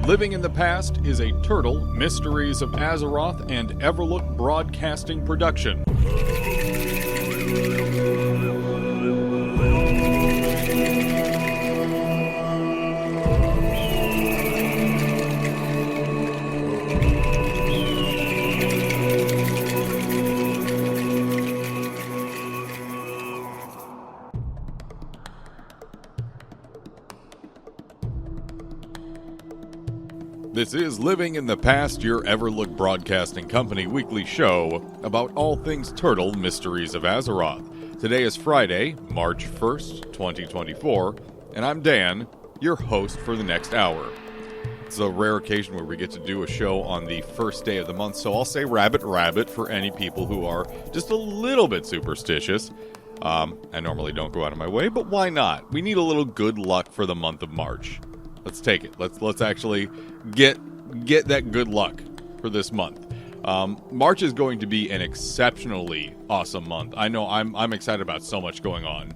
Living in the Past is a Turtle, Mysteries of Azeroth, and Everlook Broadcasting production. This is Living in the Past, your Everlook Broadcasting Company weekly show about all things Turtle, Mysteries of Azeroth. Today is Friday, March 1st, 2024, and I'm Dan, your host for the next hour. It's a rare occasion where we get to do a show on the first day of the month, so I'll say rabbit for any people who are just a little bit superstitious. I normally don't go out of my way, but why not? We need a little good luck for the month of March. Let's take it. Let's actually get that good luck for this month. March is going to be an exceptionally awesome month. I know I'm excited about so much going on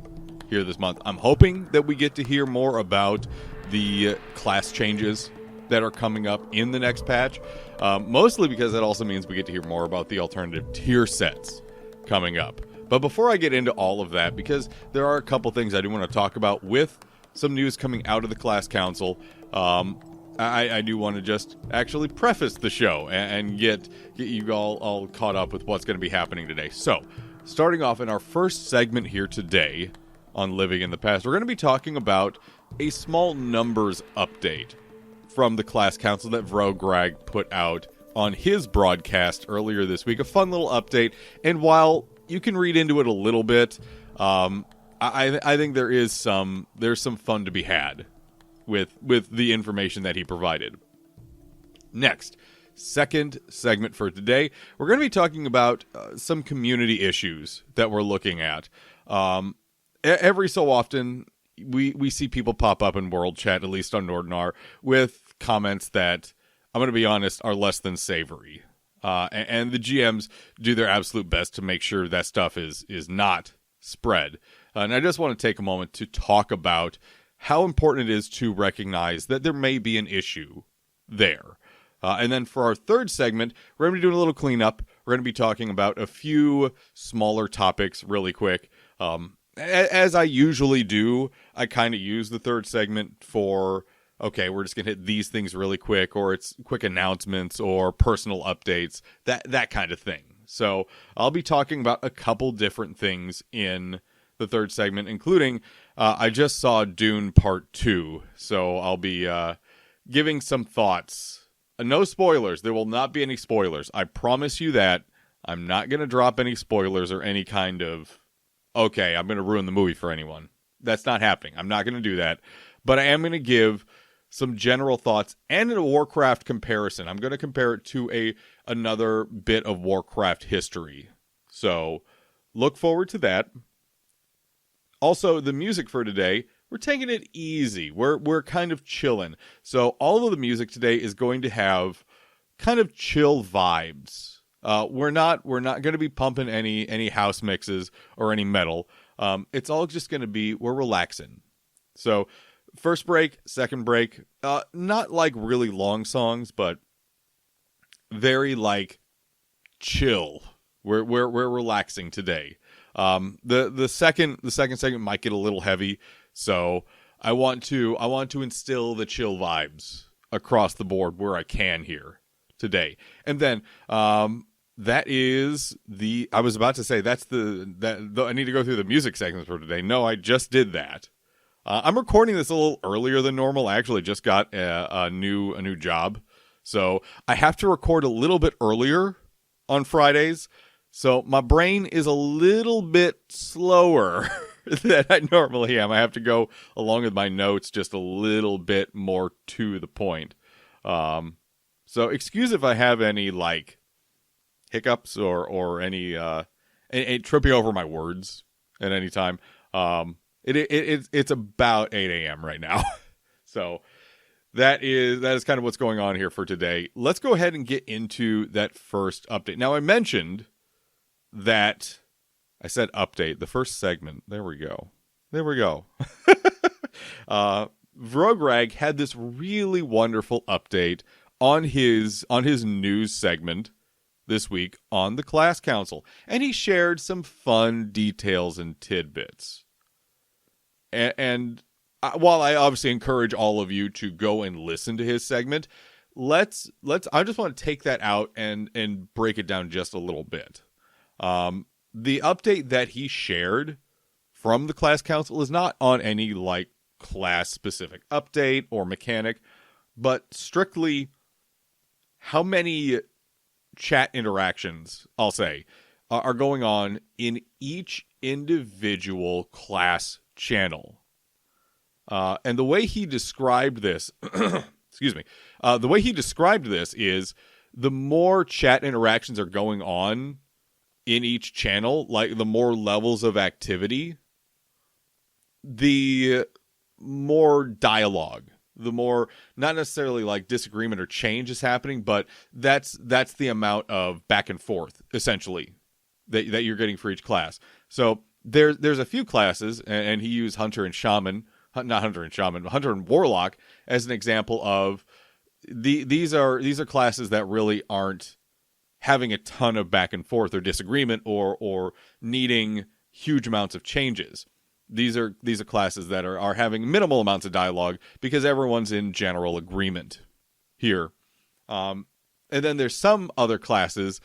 here this month. I'm hoping that we get to hear more about the class changes that are coming up in the next patch. Mostly because that also means we get to hear more about the alternative tier sets coming up. But before I get into all of that, because there are a couple things I do want to talk about with some news coming out of the class council, I do want to just actually preface the show and get you all caught up with what's going to be happening today. So, starting off in our first segment here today on Living in the Past, we're going to be talking about a small numbers update from the class council that Vrograg put out on his broadcast earlier this week. A fun little update, and while you can read into it a little bit, I think there's some fun to be had with the information that he provided. Next, second segment for today, we're going to be talking about some community issues that we're looking at. Every so often, we see people pop up in World Chat, at least on Nordinar, with comments that, I'm going to be honest, are less than savory. And the GMs do their absolute best to make sure that stuff is not spread. And I just want to take a moment to talk about how important it is to recognize that there may be an issue there. And then for our third segment, we're going to be doing a little cleanup. We're going to be talking about a few smaller topics really quick. As I usually do, I kind of use the third segment for, okay, we're just going to hit these things really quick, or it's quick announcements or personal updates, that kind of thing. So I'll be talking about a couple different things in the third segment, including I just saw Dune Part 2, so I'll be giving some thoughts. No spoilers. There will not be any spoilers. I promise you that. I'm not going to drop any spoilers or any kind of, okay, I'm going to ruin the movie for anyone. That's not happening. I'm not going to do that. But I am going to give some general thoughts and a Warcraft comparison. I'm going to compare it to another bit of Warcraft history. So look forward to that. Also, the music for today, we're taking it easy. We're kind of chilling. So all of the music today is going to have kind of chill vibes. We're not going to be pumping any house mixes or any metal. It's all just going to be, we're relaxing. So first break, second break, not like really long songs, but very like chill. We're relaxing today. The second segment might get a little heavy, so I want to instill the chill vibes across the board where I can here today. And then that is I was about to say that's I need to go through the music segments for today. No, I just did that. I'm recording this a little earlier than normal. I actually just got a new job, so I have to record a little bit earlier on Fridays. So my brain is a little bit slower than I normally am. I have to go along with my notes just a little bit more to the point. So excuse if I have any like hiccups or any tripping over my words at any time. It's about 8 a.m. right now. So that is kind of what's going on here for today. Let's go ahead and get into that first update. Now I mentioned that I said update, the first segment. There we go. Vrograg had this really wonderful update on his news segment this week on the class council, and he shared some fun details and tidbits. And while I obviously encourage all of you to go and listen to his segment, I just want to take that out and break it down just a little bit. The update that he shared from the class council is not on any like class specific update or mechanic, but strictly how many chat interactions, I'll say, are going on in each individual class channel. And the way he described this, excuse me, the way he described this is the more chat interactions are going on in each channel, like the more levels of activity, the more dialogue, the more, not necessarily like disagreement or change is happening, but that's the amount of back and forth, essentially, that you're getting for each class. So there's a few classes, and he used Hunter and Warlock as an example of these are classes that really aren't having a ton of back and forth or disagreement or needing huge amounts of changes. These are classes that are having minimal amounts of dialogue because everyone's in general agreement here. And then there's some other classes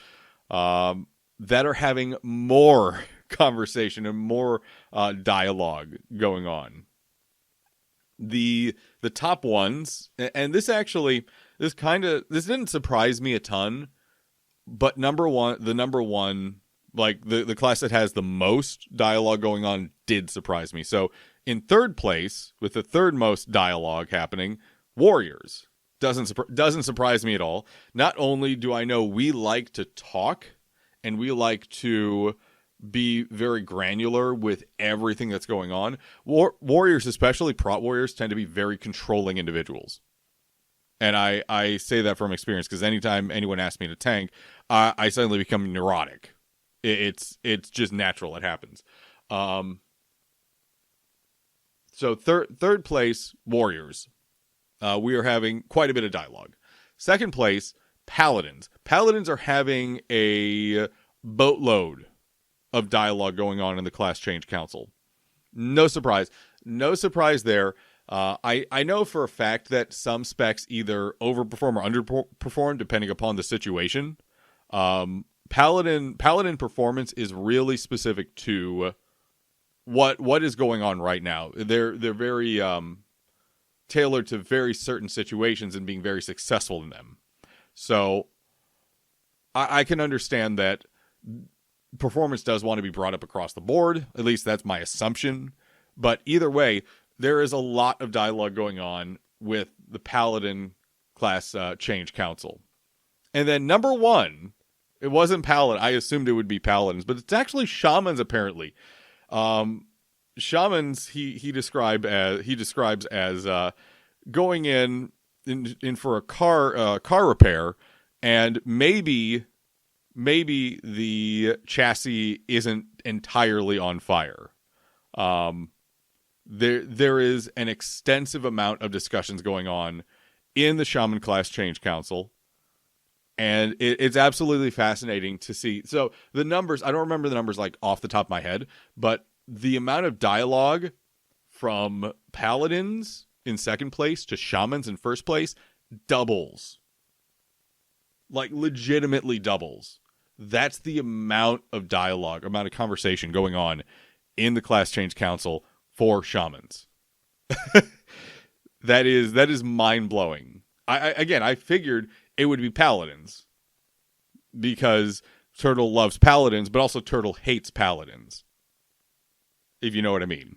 that are having more conversation and more dialogue going on. The top ones, and this didn't surprise me a ton, but the number one, like the class that has the most dialogue going on did surprise me. So in third place, with the third most dialogue happening, Warriors. Doesn't surprise me at all. Not only do I know we like to talk and we like to be very granular with everything that's going on, Warriors, especially Prot Warriors, tend to be very controlling individuals. And I say that from experience because anytime anyone asks me to tank, I suddenly become neurotic. It's just natural. It happens. So third place, Warriors. We are having quite a bit of dialogue. Second place, Paladins. Paladins are having a boatload of dialogue going on in the Class Change Council. No surprise there. I know for a fact that some specs either overperform or underperform depending upon the situation. Paladin performance is really specific to what is going on right now. They're very tailored to very certain situations and being very successful in them. So I can understand that performance does want to be brought up across the board. At least that's my assumption. But either way, there is a lot of dialogue going on with the Paladin Class Change Council. And then number one, it wasn't Paladin. I assumed it would be Paladins, but it's actually Shamans apparently. Shamans he describes as going in for a car repair, and maybe the chassis isn't entirely on fire. There is an extensive amount of discussions going on in the Shaman Class Change Council, and it's absolutely fascinating to see. So the numbers, I don't remember the numbers like off the top of my head, but the amount of dialogue from Paladins in second place to Shamans in first place doubles. Like legitimately doubles. That's the amount of dialogue, amount of conversation going on in the Class Change Council for Shamans. That is mind-blowing. I figured it would be Paladins because Turtle loves Paladins, but also Turtle hates Paladins, if you know what I mean.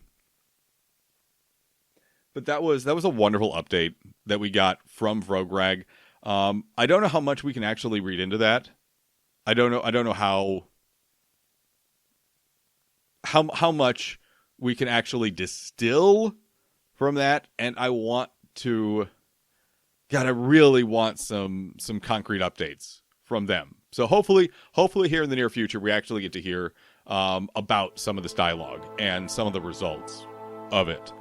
But that was a wonderful update that we got from Vrograg. I don't know how much we can actually read into that. I don't know how much we can actually distill from that, and I really want some concrete updates from them. So hopefully here in the near future we actually get to hear about some of this dialogue and some of the results of it.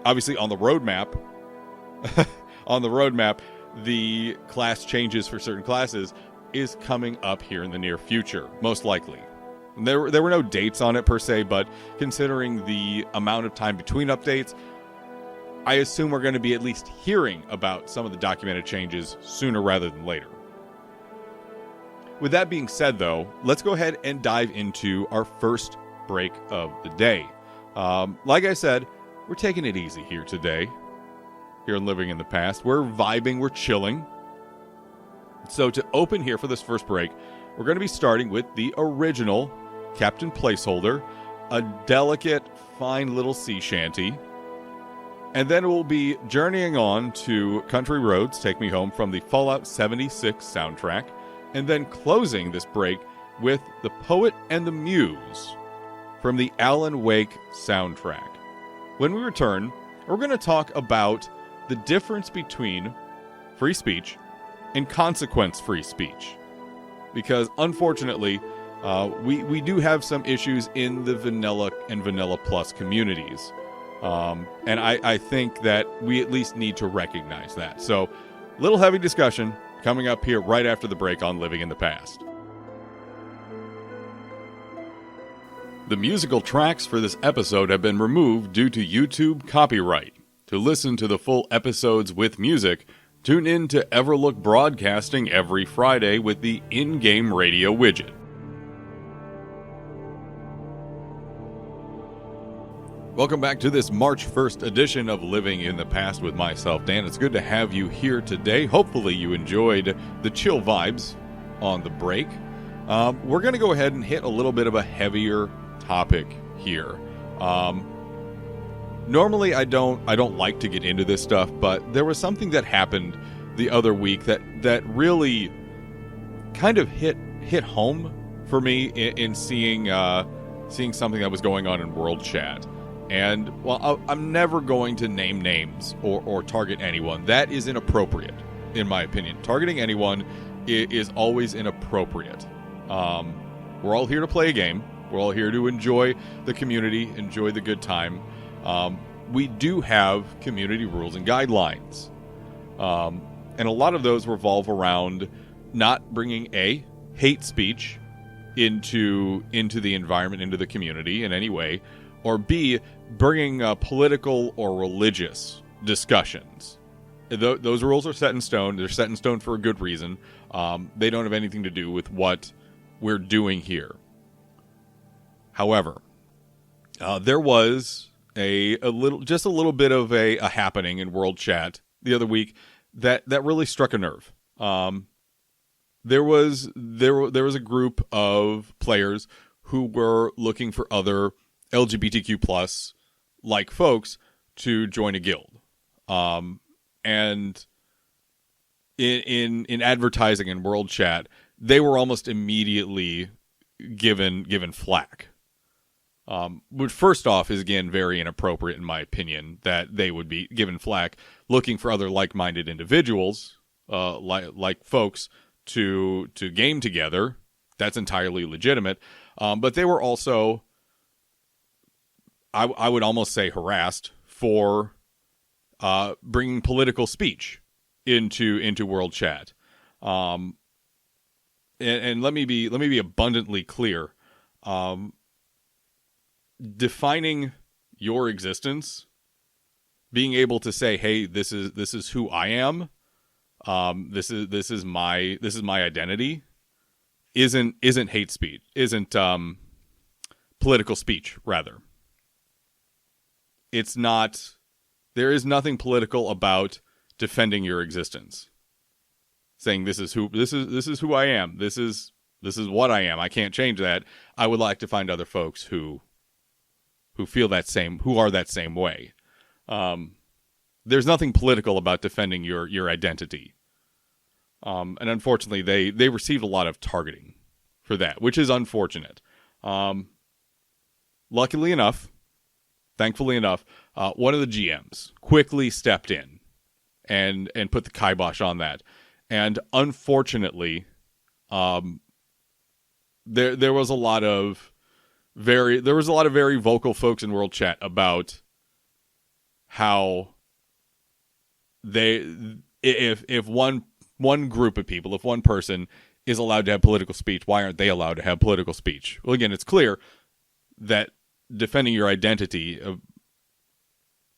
Obviously, on the roadmap, the class changes for certain classes is coming up here in the near future, most likely. There were no dates on it per se, but considering the amount of time between updates, I assume we're going to be at least hearing about some of the documented changes sooner rather than later. With that being said, though, let's go ahead and dive into our first break of the day. Like I said, we're taking it easy here today, here in Living in the Past. We're vibing, we're chilling. So to open here for this first break, we're going to be starting with the original Captain Placeholder, a delicate, fine little sea shanty. And then we'll be journeying on to Country Roads, Take Me Home from the Fallout 76 soundtrack, and then closing this break with The Poet and the Muse from the Alan Wake soundtrack. When we return, we're going to talk about the difference between free speech and consequence-free speech. Because, unfortunately, we do have some issues in the Vanilla and Vanilla Plus communities. And I think that we at least need to recognize that. So, little heavy discussion coming up here right after the break on Living in the Past. The musical tracks for this episode have been removed due to YouTube copyright. To listen to the full episodes with music, tune in to Everlook Broadcasting every Friday with the in-game radio widget. Welcome back to this March 1st edition of Living in the Past with myself, Dan. It's good to have you here today. Hopefully you enjoyed the chill vibes on the break. We're going to go ahead and hit a little bit of a heavier topic here. Normally I don't like to get into this stuff, but there was something that happened the other week that really kind of hit home for me in seeing something that was going on in World Chat. And while I'm never going to name names or target anyone, that is inappropriate, in my opinion. Targeting anyone is always inappropriate. We're all here to play a game. We're all here to enjoy the community, enjoy the good time. We do have community rules and guidelines. And a lot of those revolve around not bringing hate speech into the environment, into the community in any way, or B, bringing political or religious discussions. Those rules are set in stone. They're set in stone for a good reason. They don't have anything to do with what we're doing here. However, there was a little bit of a happening in World Chat the other week that really struck a nerve. There was a group of players who were looking for other LGBTQ plus like folks to join a guild. And in advertising in World Chat, they were almost immediately given flack. Which first off is again very inappropriate in my opinion that they would be given flack looking for other like-minded individuals, like folks to game together. That's entirely legitimate. But they were also, I would almost say, harassed for bringing political speech into World Chat. And let me be abundantly clear. Defining your existence, being able to say, "Hey, this is who I am. This is my identity," isn't hate speech. Isn't political speech, rather. It's not. There is nothing political about defending your existence. Saying this is who I am. This is what I am. I can't change that. I would like to find other folks who feel that same, who are that same way. There's nothing political about defending your identity. And unfortunately, they received a lot of targeting for that, which is unfortunate. Luckily enough, thankfully enough, one of the GMs quickly stepped in and put the kibosh on that. And unfortunately, there was a lot of very vocal folks in World Chat about how if one group of people, if one person is allowed to have political speech, why aren't they allowed to have political speech? Well, again, it's clear that defending your identity,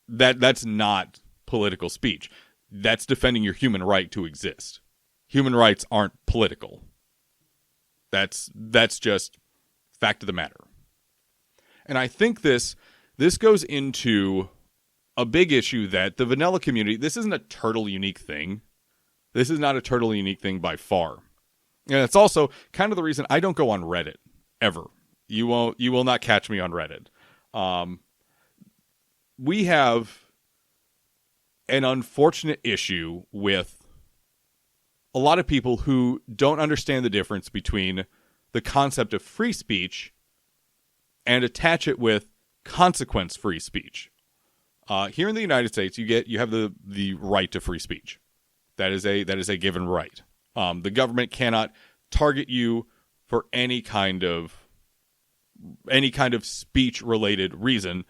that's not political speech. That's defending your human right to exist. Human rights aren't political. That's just fact of the matter. And I think this goes into a big issue that the vanilla community, this isn't a turtle unique thing. This is not a turtle unique thing by far. And it's also kind of the reason I don't go on Reddit ever. You will not catch me on Reddit. We have an unfortunate issue with a lot of people who don't understand the difference between the concept of free speech and attach it with consequence-free speech. Here in the United States, you have the right to free speech. That is a given right. The government cannot target you for any kind of speech-related reason,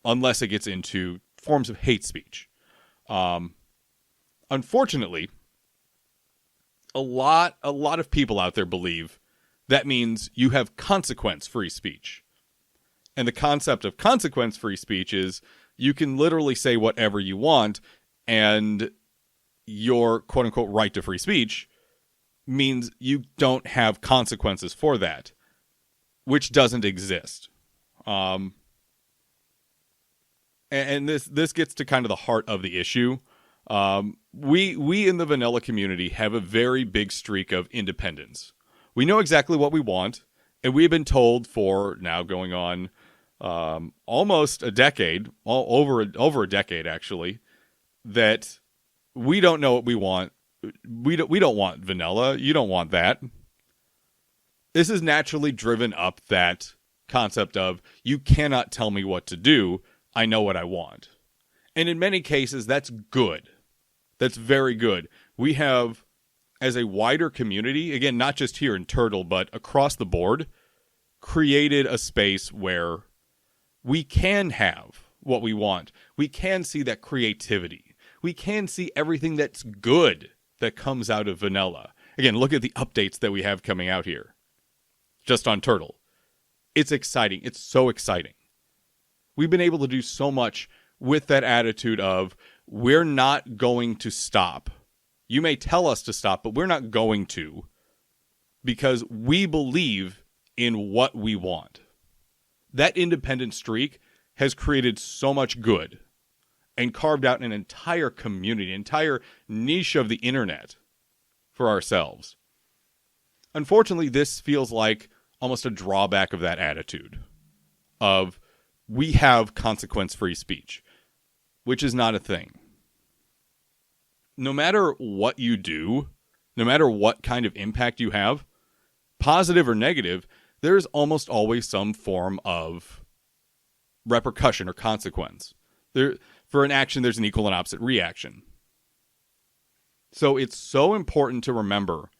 unless it gets into forms of hate speech. Unfortunately, a lot of people out there believe that means you have consequence-free speech. And the concept of consequence-free speech is you can literally say whatever you want, and your quote-unquote right to free speech means you don't have consequences for that, which doesn't exist. And this gets to kind of the heart of the issue. We in the vanilla community have a very big streak of independence. We know exactly what we want, and we've been told for now going on almost a decade, over a decade actually, that we don't know what we want. We don't want vanilla. You don't want that. This has naturally driven up that concept of you cannot tell me what to do. I know what I want. And in many cases, that's good. That's very good. We have, as a wider community, again, not just here in Turtle, but across the board, created a space where we can have what we want. We can see that creativity. We can see everything that's good that comes out of vanilla. Again, look at the updates that we have coming out here. Just on Turtle. It's exciting. It's so exciting. We've been able to do so much with that attitude of, we're not going to stop. You may tell us to stop, but we're not going to, because we believe in what we want. That independent streak has created so much good and carved out an entire community, an entire niche of the internet for ourselves. Unfortunately, this feels like almost a drawback of that attitude of we have consequence-free speech, which is not a thing. No matter what you do, no matter what kind of impact you have, positive or negative, there's almost always some form of repercussion or consequence. For an action, there's an equal and opposite reaction. So it's so important to remember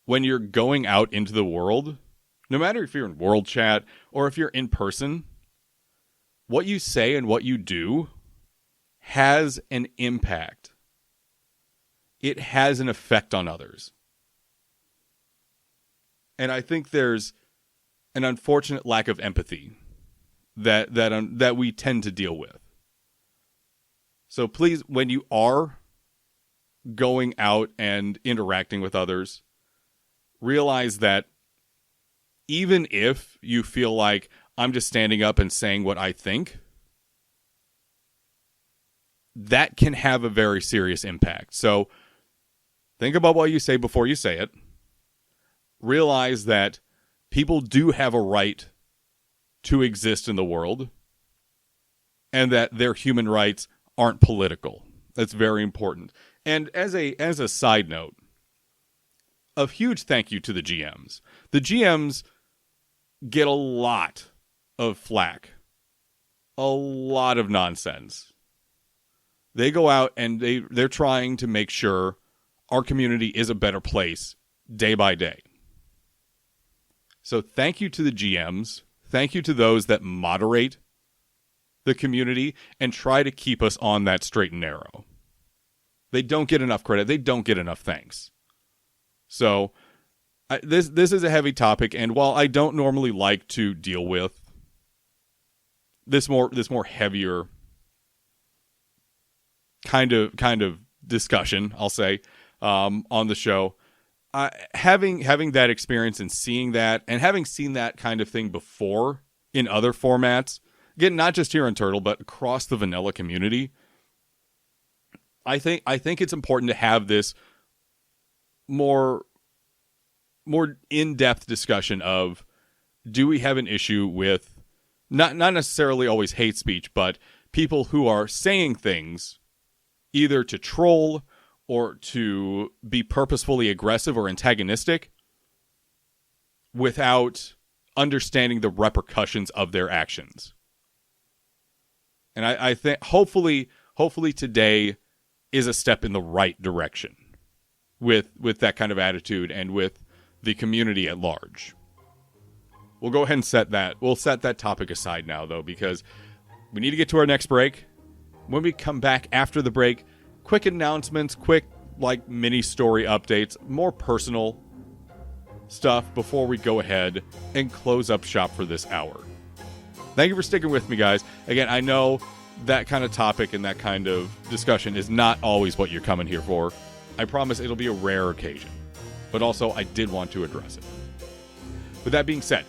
when you're going out into the world, no matter if you're in world chat or if you're in person, what you say and what you do has an impact. It has an effect on others. And I think there's an unfortunate lack of empathy that we tend to deal with. So please, when you are going out and interacting with others, realize that even if you feel like I'm just standing up and saying what I think, that can have a very serious impact. So think about what you say before you say it. Realize that people do have a right to exist in the world and that their human rights aren't political. That's very important. And as a side note, a huge thank you to the GMs. The GMs get a lot of flack, a lot of nonsense. They go out and they're trying to make sure our community is a better place day by day. So thank you to the GMs. Thank you to those that moderate the community and try to keep us on that straight and narrow. They don't get enough credit. They don't get enough thanks. So this is a heavy topic, and while I don't normally like to deal with this more heavier kind of discussion, I'll say, on the show, having that experience and seeing that, and having seen that kind of thing before in other formats, again, not just here in Turtle, but across the vanilla community, I think it's important to have this more in-depth discussion of, do we have an issue with not necessarily always hate speech, but people who are saying things either to troll or to be purposefully aggressive or antagonistic without understanding the repercussions of their actions. And I think hopefully today is a step in the right direction with that kind of attitude and with the community at large. We'll go ahead and set that topic aside now, though, because we need to get to our next break. When we come back after the break, quick announcements, quick mini story updates, more personal stuff before we go ahead and close up shop for this hour. Thank you for sticking with me, guys. Again, I know that kind of topic and that kind of discussion is not always what you're coming here for. I promise it'll be a rare occasion. But also, I did want to address it. With that being said,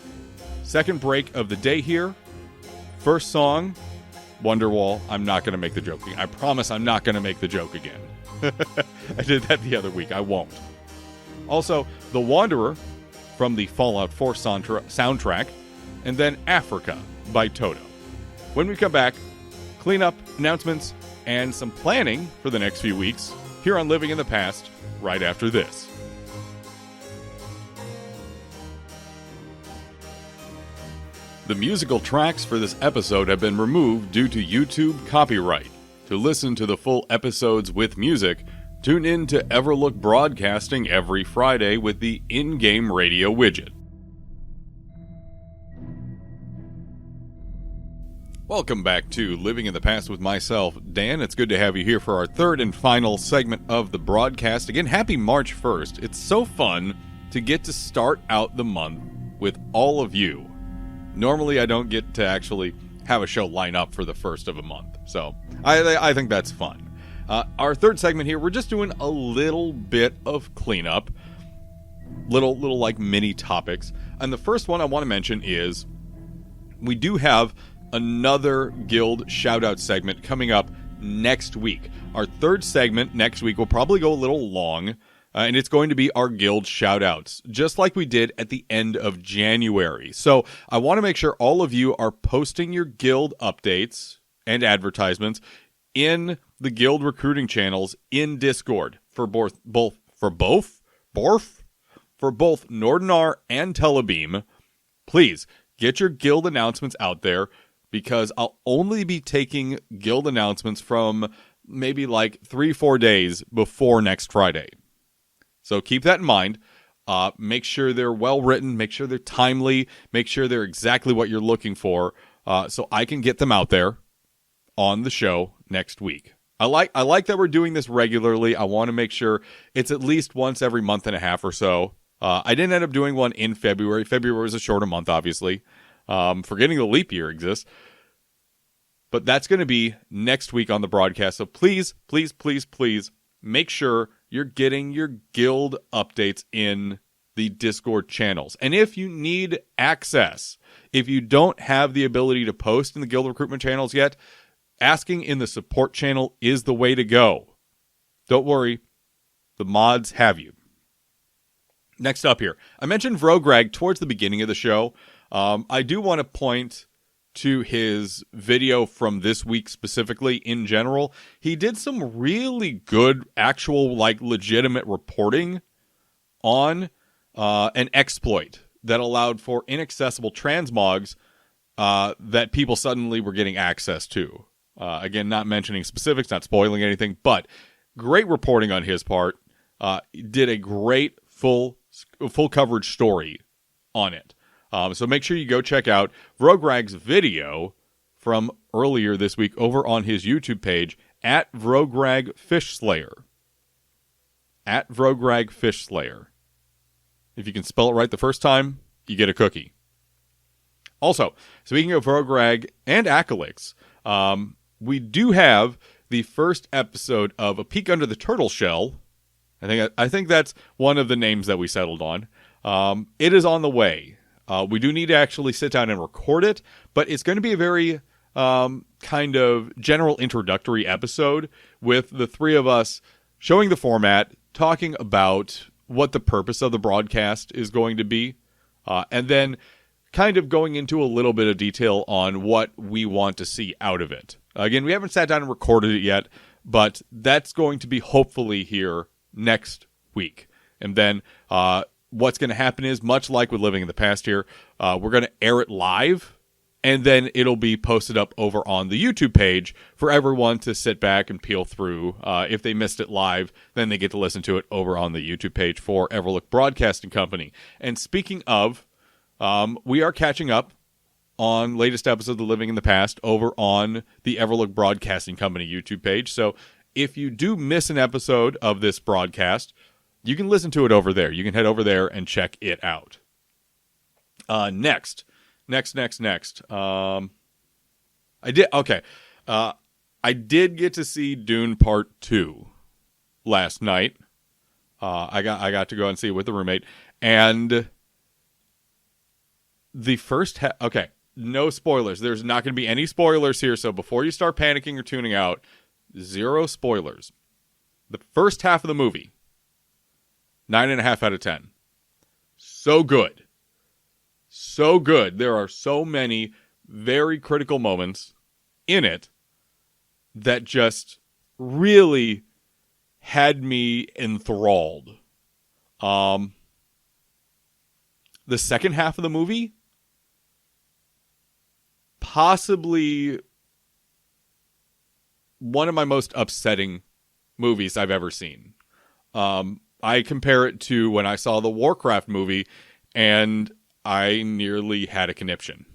second break of the day here. First song, Wonderwall. I'm not going to make the joke again. I promise I'm not going to make the joke again. I did that the other week. I won't. Also, The Wanderer from the Fallout 4 soundtrack, and then Africa by Toto. When we come back, cleanup, announcements, and some planning for the next few weeks here on Living in the Past right after this. The musical tracks for this episode have been removed due to YouTube copyright. To listen to the full episodes with music, tune in to Everlook Broadcasting every Friday with the in-game radio widget. Welcome back to Living in the Past with myself, Dan. It's good to have you here for our third and final segment of the broadcast. Again, happy March 1st. It's so fun to get to start out the month with all of you. Normally, I don't get to actually have a show line up for the first of a month, so I think that's fun. Our third segment here, we're just doing a little bit of cleanup, little mini topics, and the first one I want to mention is we do have another Guild shoutout segment coming up next week. Our third segment next week will probably go a little long, and it's going to be our Guild shoutouts, just like we did at the end of January. So I want to make sure all of you are posting your Guild updates and advertisements in the Guild recruiting channels in Discord for both Nordinar and Telebeam. Please get your Guild announcements out there, because I'll only be taking Guild announcements from maybe 3-4 days before next Friday. So keep that in mind. Make sure they're well written. Make sure they're timely. Make sure they're exactly what you're looking for, so I can get them out there on the show next week. I like that we're doing this regularly. I want to make sure it's at least once every month and a half or so. I didn't end up doing one in February. February was a shorter month, obviously. Forgetting the leap year exists. But that's going to be next week on the broadcast. So please, please, please, please make sure you're getting your Guild updates in the Discord channels. And if you need access, if you don't have the ability to post in the Guild recruitment channels yet, asking in the support channel is the way to go. Don't worry, the mods have you. Next up here, I mentioned Vrograg towards the beginning of the show. I do want to point to his video from this week specifically in general. He did some really good actual legitimate reporting on an exploit that allowed for inaccessible transmogs that people suddenly were getting access to. Again, not mentioning specifics, not spoiling anything, but great reporting on his part. Did a great full coverage story on it. So make sure you go check out Vrograg's video from earlier this week over on his YouTube page, at Vrograg Fish Slayer. At Vrograg Fish Slayer. If you can spell it right the first time, you get a cookie. Also, speaking of Vrograg and Accolix, we do have the first episode of A Peek Under the Turtle Shell. I think that's one of the names that we settled on. It is on the way. We do need to actually sit down and record it, but it's going to be a very kind of general introductory episode with the three of us showing the format, talking about what the purpose of the broadcast is going to be, and then kind of going into a little bit of detail on what we want to see out of it. Again, we haven't sat down and recorded it yet, but that's going to be hopefully here next week. And then what's going to happen is, much like with Living in the Past here, we're going to air it live, and then it'll be posted up over on the YouTube page for everyone to sit back and peel through. If they missed it live, then they get to listen to it over on the YouTube page for Everlook Broadcasting Company. And speaking of, we are catching up on latest episodes of Living in the Past over on the Everlook Broadcasting Company YouTube page. So if you do miss an episode of this broadcast, you can listen to it over there. You can head over there and check it out. Next. I did get to see Dune Part 2 last night. I got to go and see it with the roommate. And the first no spoilers. There's not going to be any spoilers here, so before you start panicking or tuning out, 0 spoilers. The first half of the movie, 9.5 out of 10. So good. So good. There are so many very critical moments in it that just really had me enthralled. The second half of the movie, possibly one of my most upsetting movies I've ever seen. I compare it to when I saw the Warcraft movie, and I nearly had a conniption.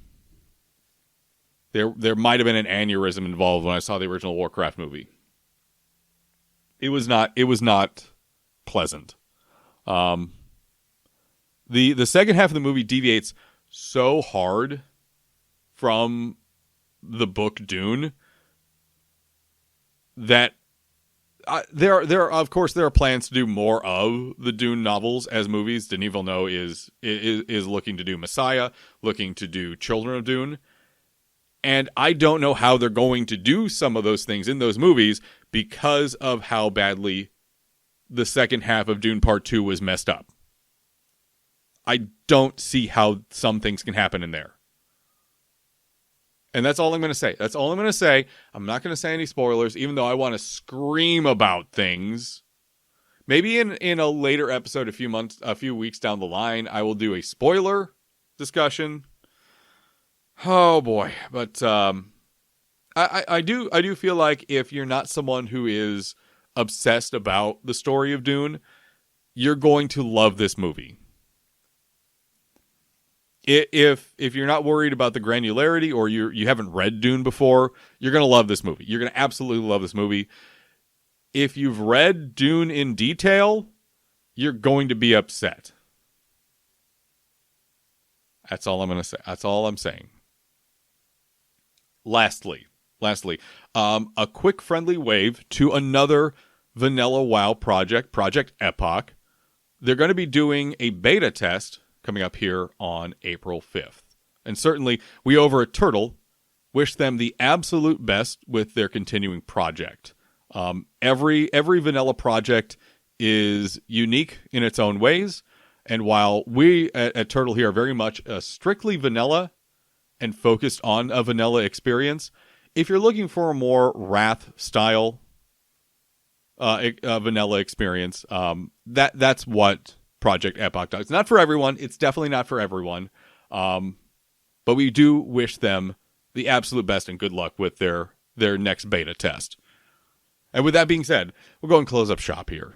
There might have been an aneurysm involved when I saw the original Warcraft movie. It was not pleasant. The second half of the movie deviates so hard from the book Dune that there are plans to do more of the Dune novels as movies. Denis Villeneuve is looking to do Messiah, looking to do Children of Dune. And I don't know how they're going to do some of those things in those movies because of how badly the second half of Dune Part 2 was messed up. I don't see how some things can happen in there. And that's all I'm going to say. That's all I'm going to say. I'm not going to say any spoilers, even though I want to scream about things. Maybe in a later episode, a few weeks down the line, I will do a spoiler discussion. Oh boy. But I do feel like if you're not someone who is obsessed about the story of Dune, you're going to love this movie. If you're not worried about the granularity, or you haven't read Dune before, you're going to love this movie. You're going to absolutely love this movie. If you've read Dune in detail, you're going to be upset. That's all I'm going to say. That's all I'm saying. Lastly, a quick friendly wave to another Vanilla WoW project, Project Epoch. They're going to be doing a beta test coming up here on April 5th. And certainly, we over at Turtle wish them the absolute best with their continuing project. Every vanilla project is unique in its own ways, and while we at Turtle here are very much strictly vanilla and focused on a vanilla experience, if you're looking for a more Wrath style vanilla experience, that's what Project Epoch does. It's not for everyone. It's definitely not for everyone. But we do wish them the absolute best and good luck with their next beta test. And with that being said, we'll go and close up shop here.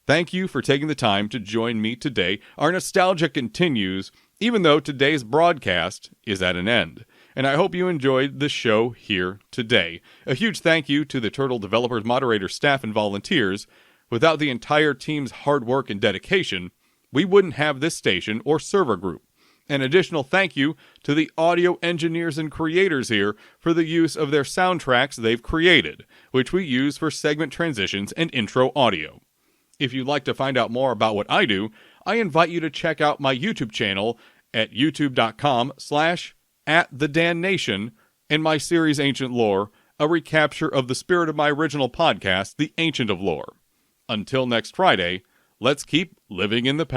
Thank you for taking the time to join me today. Our nostalgia continues, even though today's broadcast is at an end. and I hope you enjoyed the show here today. A huge thank you to the Turtle developers, moderators, staff, and volunteers. Without the entire team's hard work and dedication, we wouldn't have this station or server group. An additional thank you to the audio engineers and creators here for the use of their soundtracks they've created, which we use for segment transitions and intro audio. If you'd like to find out more about what I do, I invite you to check out my YouTube channel at youtube.com/@thedannation and my series Ancient Lore, a recapture of the spirit of my original podcast, The Ancient of Lore. Until next Friday, let's keep living in the past.